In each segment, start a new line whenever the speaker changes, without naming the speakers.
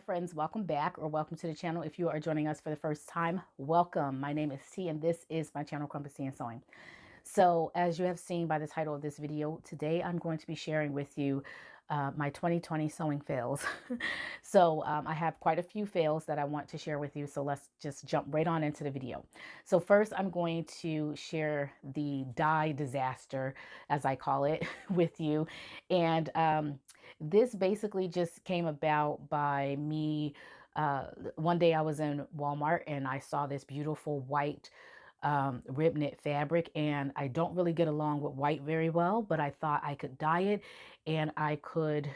friends, welcome back or welcome to the channel. If you are joining us for the first time, welcome. My name is T and this is my channel, Crumpets Tea and Sewing. So as you have seen by the title of this video, today I'm going to be sharing with you my 2020 sewing fails. I have quite a few fails that I want to share with you. So let's just jump right on into the video. So first I'm going to share the dye disaster, as I call it, with you. And this basically just came about by me. One day I was in Walmart and I saw this beautiful white rib knit fabric, and I don't really get along with white very well, but I thought I could dye it, and I could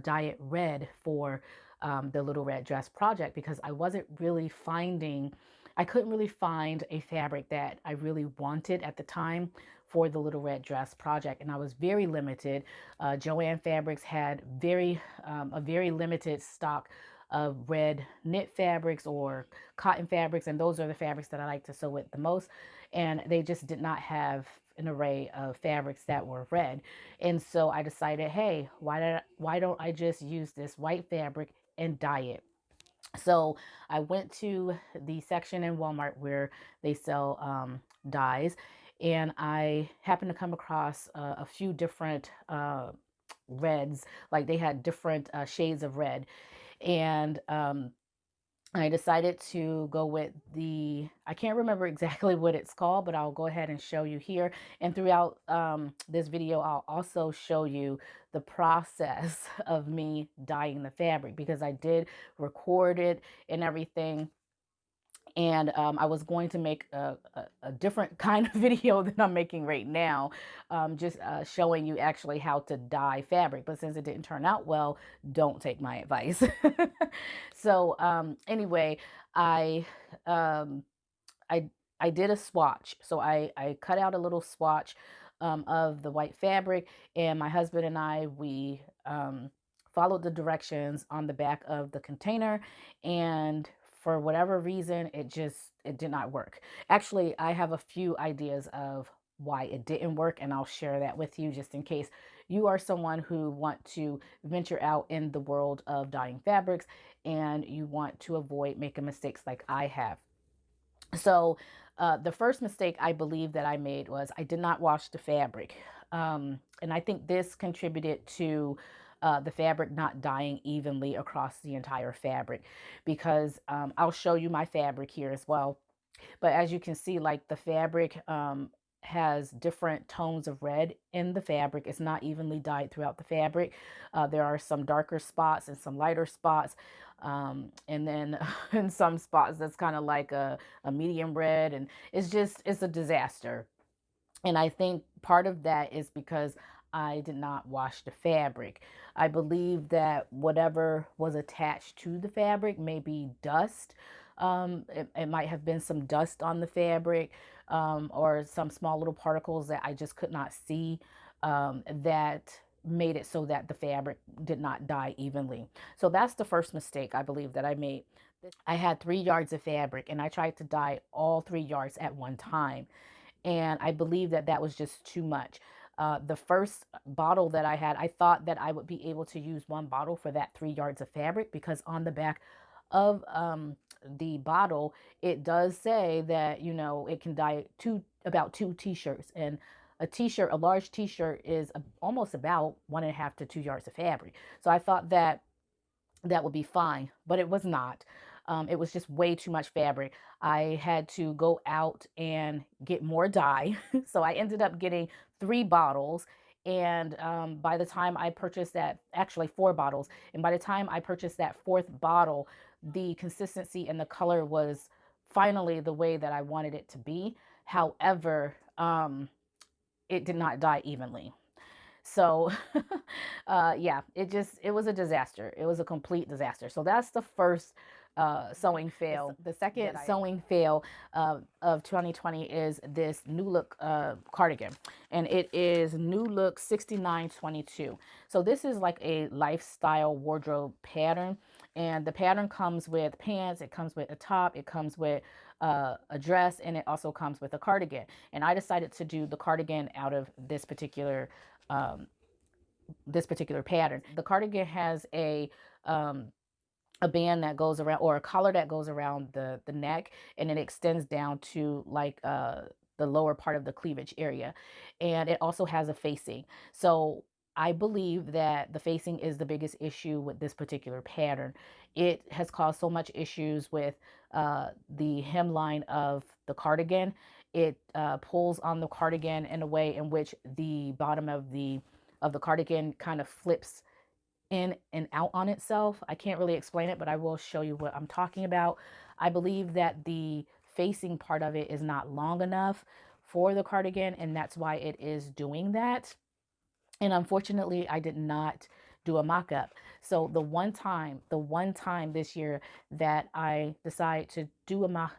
dye it red for the little red dress project, because I couldn't really find a fabric that I really wanted at the time for the little red dress project, and I was very limited. Joann Fabrics had a very limited stock of red knit fabrics or cotton fabrics, and those are the fabrics that I like to sew with the most, and they just did not have an array of fabrics that were red. And so I decided, hey, why don't I just use this white fabric and dye it? So I went to the section in Walmart where they sell dyes, and I happened to come across a few different reds. Like, they had different shades of red, and I decided to go with I can't remember exactly what it's called, but I'll go ahead and show you here. And throughout this video, I'll also show you the process of me dyeing the fabric, because I did record it and everything. And I was going to make a different kind of video than I'm making right now, just showing you actually how to dye fabric. But since it didn't turn out well, don't take my advice. Anyway, I um, I I did a swatch. So I cut out a little swatch of the white fabric, and my husband and we followed the directions on the back of the container, and for whatever reason, it did not work. Actually, I have a few ideas of why it didn't work, and I'll share that with you just in case you are someone who want to venture out in the world of dyeing fabrics and you want to avoid making mistakes like I have. So the first mistake I believe that I made was I did not wash the fabric. And I think this contributed to the fabric not dyeing evenly across the entire fabric, because I'll show you my fabric here as well. But as you can see, like, the fabric has different tones of red in the fabric. It's not evenly dyed throughout the fabric. There are some darker spots and some lighter spots. And then in some spots, that's kind of like a medium red. And it's a disaster. And I think part of that is because I did not wash the fabric. I believe that whatever was attached to the fabric, maybe dust. It might have been some dust on the fabric, or some small little particles that I just could not see, that made it so that the fabric did not dye evenly. So that's the first mistake I believe that I made. I had 3 yards of fabric, and I tried to dye all 3 yards at one time, and I believe that that was just too much. The first bottle that I had, I thought that I would be able to use one bottle for that 3 yards of fabric, because on the back of the bottle, it does say that, it can dye about two t-shirts. And a large t-shirt is almost about 1.5 to 2 yards of fabric. So I thought that that would be fine, but it was not. It was just way too much fabric. I had to go out and get more dye. So I ended up getting 3 bottles. And by the time I purchased that, actually 4 bottles, and by the time I purchased that fourth bottle, the consistency and the color was finally the way that I wanted it to be. However, it did not dye evenly. So yeah, it was a disaster. It was a complete disaster. So that's the first sewing fail. The second sewing fail of 2020 is this New Look cardigan, and it is New Look 6922. So this is like a lifestyle wardrobe pattern, and the pattern comes with pants, it comes with a top, it comes with a dress, and it also comes with a cardigan. And I decided to do the cardigan out of this particular pattern. The cardigan has a a band that goes around, or a collar that goes around the neck, and it extends down to like the lower part of the cleavage area, and it also has a facing. So I believe that the facing is the biggest issue with this particular pattern. It has caused so much issues with the hemline of the cardigan. It pulls on the cardigan in a way in which the bottom of the cardigan kind of flips in and out on itself. I can't really explain it, but I will show you what I'm talking about. I believe that the facing part of it is not long enough for the cardigan, and that's why it is doing that. And unfortunately, I did not do a mock-up. So the one time this year that I decided to do a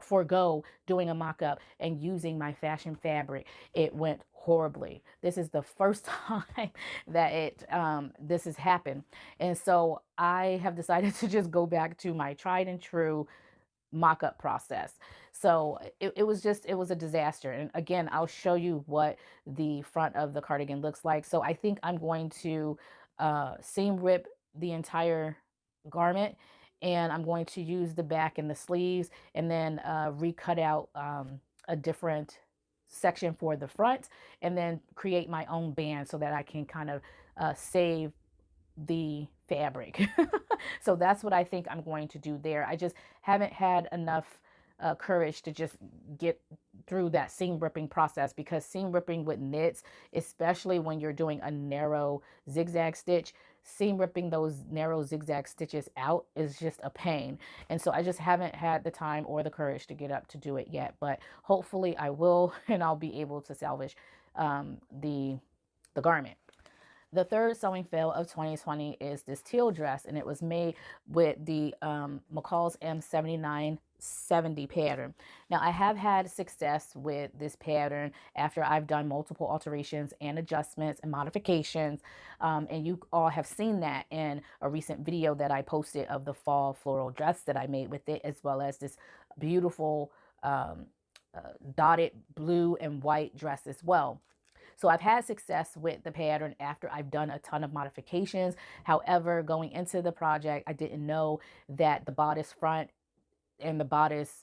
forego doing a mock-up and using my fashion fabric, it went horribly. This is the first time that this has happened. And so I have decided to just go back to my tried and true mock-up process. So it was a disaster. And again, I'll show you what the front of the cardigan looks like. So I think I'm going to seam rip the entire garment, and I'm going to use the back and the sleeves, and then recut out a different section for the front, and then create my own band so that I can kind of save the fabric. So that's what I think I'm going to do there. I just haven't had enough courage to just get through that seam ripping process, because seam ripping with knits, especially when you're doing a narrow zigzag stitch, seam ripping those narrow zigzag stitches out is just a pain. And so I just haven't had the time or the courage to get up to do it yet, but hopefully I will, and I'll be able to salvage the garment. The third sewing fail of 2020 is this teal dress, and it was made with the McCall's M7970 pattern. Now, I have had success with this pattern after I've done multiple alterations and adjustments and modifications, and you all have seen that in a recent video that I posted of the fall floral dress that I made with it, as well as this beautiful dotted blue and white dress as well. So I've had success with the pattern after I've done a ton of modifications. However, going into the project, I didn't know that the bodice front and the bodice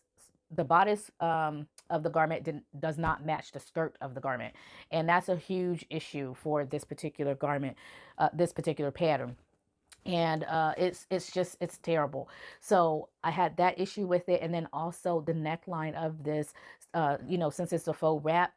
of the garment does not match the skirt of the garment. And that's a huge issue for this particular garment, this particular pattern. And it's terrible. So I had that issue with it. And then also the neckline of this, since it's a faux wraps,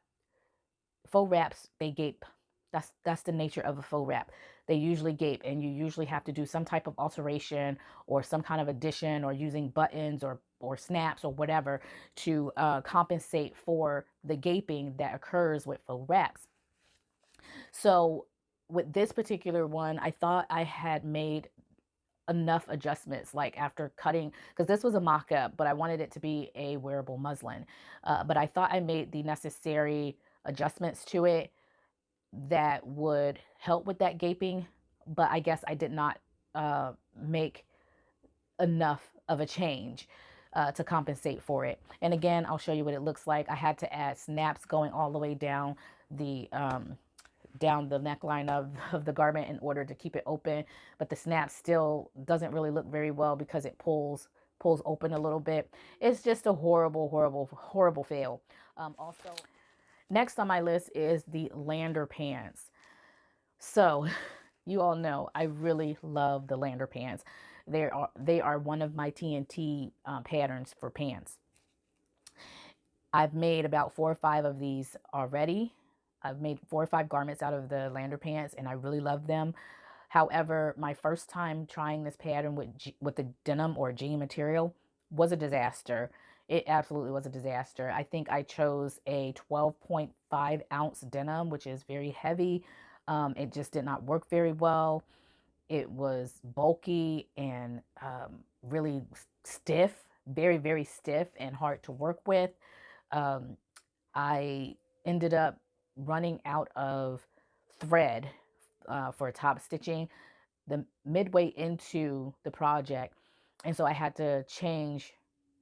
they gape. That's the nature of a faux wrap. They usually gape, and you usually have to do some type of alteration or some kind of addition, or using buttons or snaps or whatever to compensate for the gaping that occurs with faux wraps. So with this particular one, I thought I had made enough adjustments, like after cutting, because this was a mock-up, but I wanted it to be a wearable muslin. But I thought I made the necessary adjustments to it that would help with that gaping, but I guess I did not make enough of a change to compensate for it. And again, I'll show you what it looks like. I had to add snaps going all the way down the neckline of the garment in order to keep it open, but the snap still doesn't really look very well because it pulls open a little bit. It's just a horrible fail. Also, next on my list is the lander pants. So you all know I really love the lander pants. They are one of my TNT patterns for pants. I've made about 4 or 5 of these already. I've made 4 or 5 garments out of the lander pants, and I really love them. However, my first time trying this pattern with the denim or jean material was a disaster. It absolutely was a disaster. I think I chose a 12.5 ounce denim, which is very heavy. It just did not work very well. It was bulky and really stiff, very stiff and hard to work with. I ended up running out of thread for top stitching the midway into the project, and so I had to change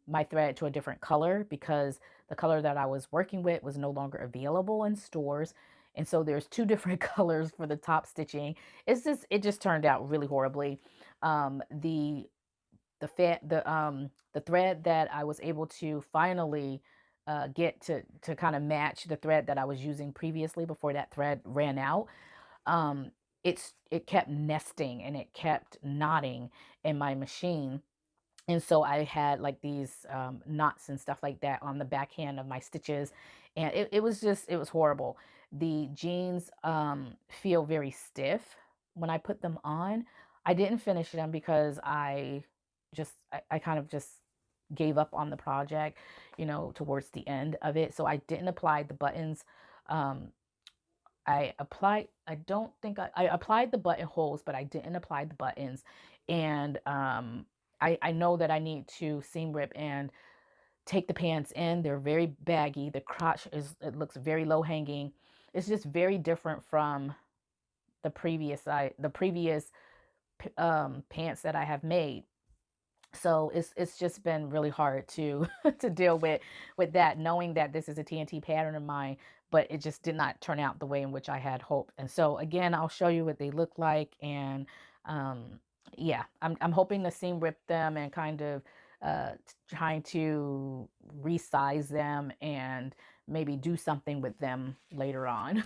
my thread to a different color because the color that I was working with was no longer available in stores, And so there's two different colors for the top stitching. It just turned out really horribly. The thread that I was able to finally get to kind of match the thread that I was using previously before that thread ran out. um it kept nesting and it kept knotting in my machine, and so I had like these knots and stuff like that on the backhand of my stitches, and it was just, it was horrible. The jeans feel very stiff when I put them on. I didn't finish them because I kind of just gave up on the project, towards the end of it. So I didn't apply the buttons. um I don't think I applied the buttonholes, but I didn't apply the buttons. And I know that I need to seam rip and take the pants in. They're very baggy. The crotch it looks very low hanging. It's just very different from the previous pants that I have made. So it's just been really hard to to deal with that, knowing that this is a TNT pattern of mine, but it just did not turn out the way in which I had hoped. And so again, I'll show you what they look like. And um yeah, I'm hoping to seam rip them and kind of trying to resize them and maybe do something with them later on.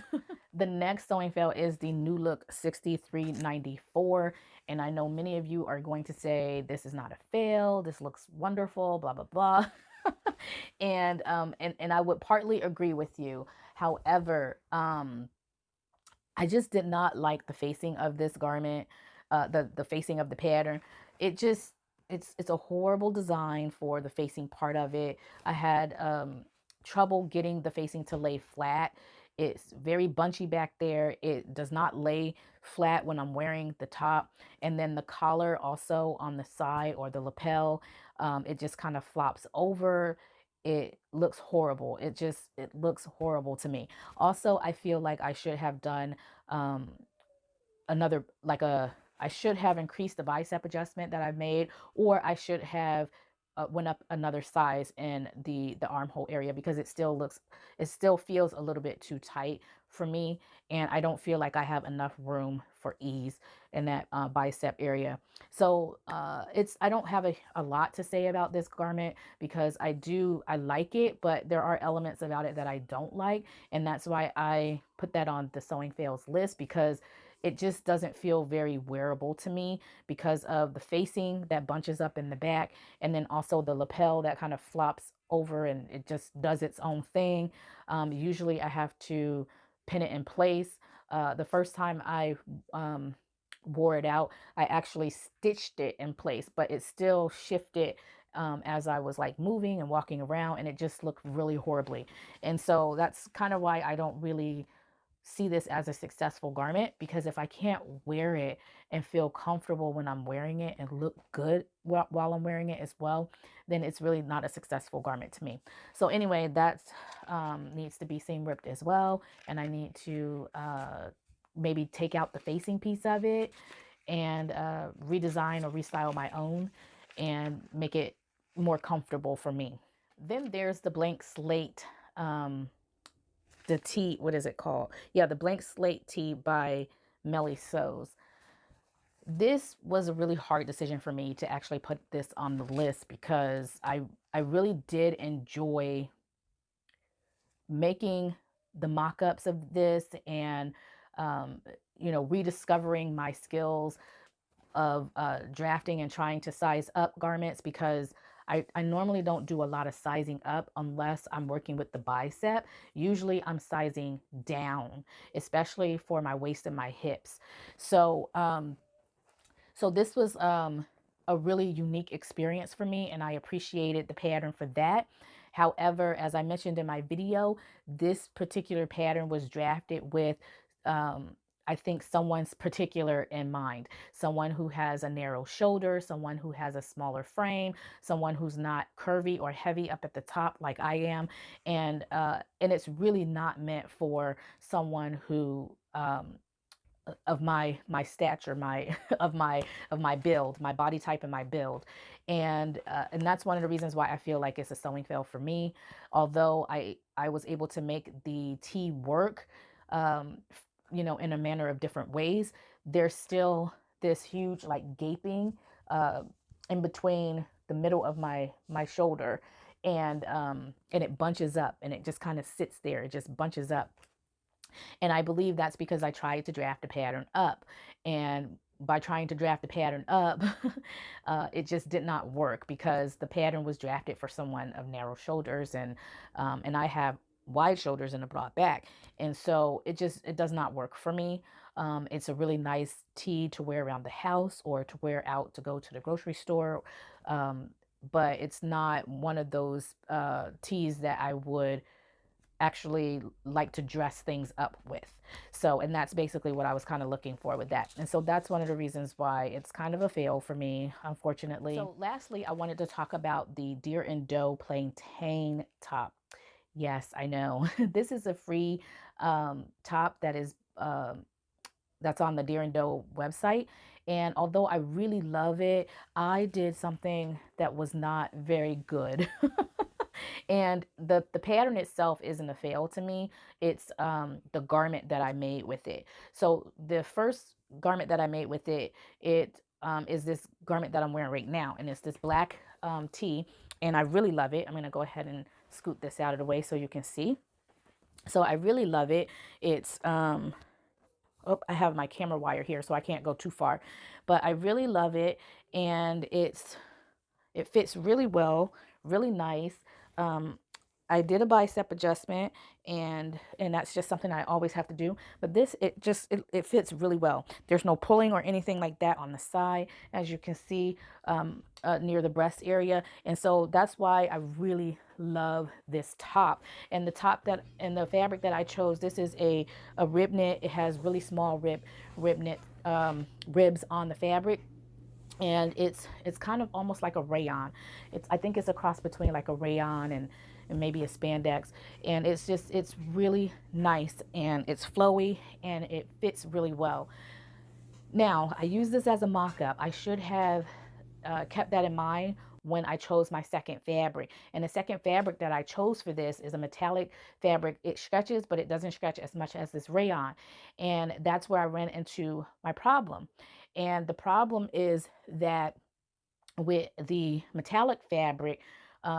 The next sewing fail is the New Look 6394. And I know many of you are going to say, this is not a fail, this looks wonderful, blah, blah, blah. And I would partly agree with you. However, I just did not like the facing of this garment, the facing of the pattern. It just it's a horrible design for the facing part of it. I had trouble getting the facing to lay flat. It's very bunchy back there. It does not lay flat when I'm wearing the top. And then the collar also on the side, or the lapel, it just kind of flops over. It looks horrible. It looks horrible to me. Also, I feel like I should have done um another like a I should have increased the bicep adjustment that I've made, or I should have went up another size in the armhole area, because it still feels a little bit too tight for me, and I don't feel like I have enough room for ease in that bicep area. So it's I don't have a lot to say about this garment, because I like it, but there are elements about it that I don't like, and that's why I put that on the sewing fails list, because it just doesn't feel very wearable to me, because of the facing that bunches up in the back, and then also the lapel that kind of flops over and it just does its own thing. Usually I have to pin it in place. The first time I um, wore it out, I actually stitched it in place, but it still shifted as I was like moving and walking around, and it just looked really horribly. And so that's kind of why I don't really see this as a successful garment, because if I can't wear it and feel comfortable when I'm wearing it and look good while I'm wearing it as well, then it's really not a successful garment to me. So anyway, that needs to be seam ripped as well, and I need to maybe take out the facing piece of it and redesign or restyle my own and make it more comfortable for me. Then there's the blank slate, the tee, what is it called? Yeah, the blank slate tee by Melly Sews. This was a really hard decision for me to actually put this on the list, because I really did enjoy making the mock-ups of this, and um, rediscovering my skills of drafting and trying to size up garments, because I normally don't do a lot of sizing up unless I'm working with the bicep. Usually I'm sizing down, especially for my waist and my hips. So so this was a really unique experience for me, and I appreciated the pattern for that. However, as I mentioned in my video, this particular pattern was drafted with um, I think someone's particular in mind. Someone who has a narrow shoulder, someone who has a smaller frame, someone who's not curvy or heavy up at the top like I am. And it's really not meant for someone who of my stature, my of my build, my body type and my build. And that's one of the reasons why I feel like it's a sewing fail for me. Although I was able to make the tee work, in a manner of different ways, there's still this huge like gaping uh, in between the middle of my shoulder, and it bunches up and it just kind of sits there. It just bunches up, and I believe that's because I tried to draft a pattern up. And by trying to draft the pattern up, it just did not work because the pattern was drafted for someone of narrow shoulders, and I have wide shoulders and a broad back. And so it does not work for me. It's a really nice tee to wear around the house or to wear out to go to the grocery store. Um, but it's not one of those tees that I would actually like to dress things up with. So, and that's basically what I was kind of looking for with that. And so that's one of the reasons why it's kind of a fail for me, unfortunately. So lastly, I wanted to talk about the Deer and Doe Plantain top. Yes, I know. This is a free top that is that's on the Deer and Doe website. And although I really love it, I did something that was not very good. And the pattern itself isn't a fail to me. It's the garment that I made with it. So the first garment that I made with it, is this garment that I'm wearing right now, and it's this black tee, and I really love it. I'm gonna go ahead and scoot this out of the way so you can see. So I really love it. It's oh, I have my camera wire here, so I can't go too far, but I really love it, and it fits really well, really nice. Um, I did a bicep adjustment, and that's just something I always have to do. But this, it fits really well. There's no pulling or anything like that on the side, as you can see, near the breast area. And so that's why I really love this top. And the fabric that I chose, this is a rib knit. It has really small rib knit ribs on the fabric, and it's kind of almost like a rayon. I think it's a cross between like a rayon and maybe a spandex, and it's really nice, and it's flowy, and it fits really well. Now, I use this as a mock-up. I should have kept that in mind when I chose my second fabric. And the second fabric that I chose for this is a metallic fabric. It stretches, but it doesn't stretch as much as this rayon. And that's where I ran into my problem. And the problem is that with the metallic fabric,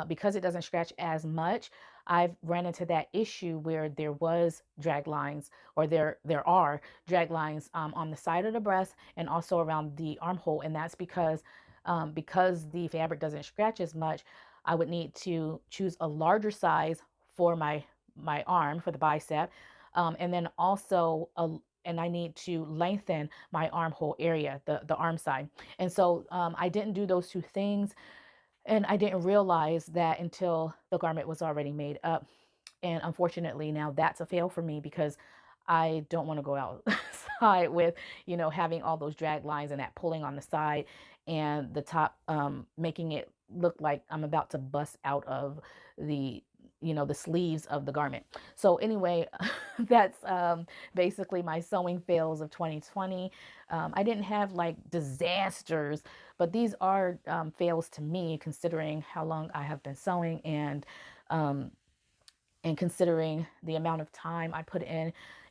because it doesn't stretch as much, I've ran into that issue where there was drag lines, or there are drag lines on the side of the breast and also around the armhole. And that's because the fabric doesn't stretch as much, I would need to choose a larger size for my arm, for the bicep, and then also and I need to lengthen my armhole area, the arm side. And so I didn't do those two things, and I didn't realize that until the garment was already made up. And unfortunately, now that's a fail for me because I don't want to go outside with, having all those drag lines and that pulling on the side, and the top making it look like I'm about to bust out of the, the sleeves of the garment. So anyway, that's basically my sewing fails of 2020. I didn't have like disasters, but these are fails to me, considering how long I have been sewing, um, and considering the amount of time I put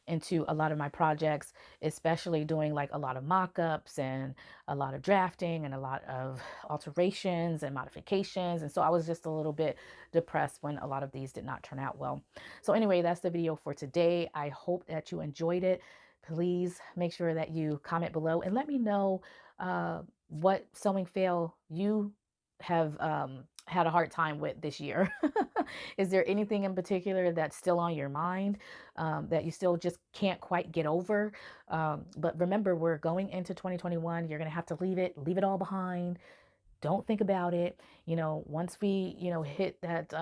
into a lot of my projects, especially doing like a lot of mock-ups and a lot of drafting and a lot of alterations and modifications. And so I was just a little bit depressed when a lot of these did not turn out well. So anyway, that's the video for today. I hope that you enjoyed it. Please make sure that you comment below and let me know what sewing fail you have had a hard time with this year. Is there anything in particular that's still on your mind, that you still just can't quite get over? But remember, we're going into 2021. You're going to have to leave it all behind. Don't think about it. Once we, hit that,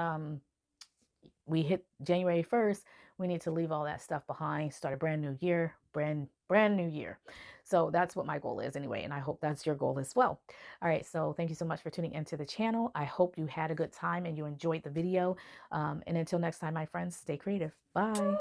we hit January 1st, we need to leave all that stuff behind, start a brand new year, brand new year. So that's what my goal is anyway, and I hope that's your goal as well. All right, so thank you so much for tuning into the channel. I hope you had a good time and you enjoyed the video. And until next time, my friends, stay creative. Bye.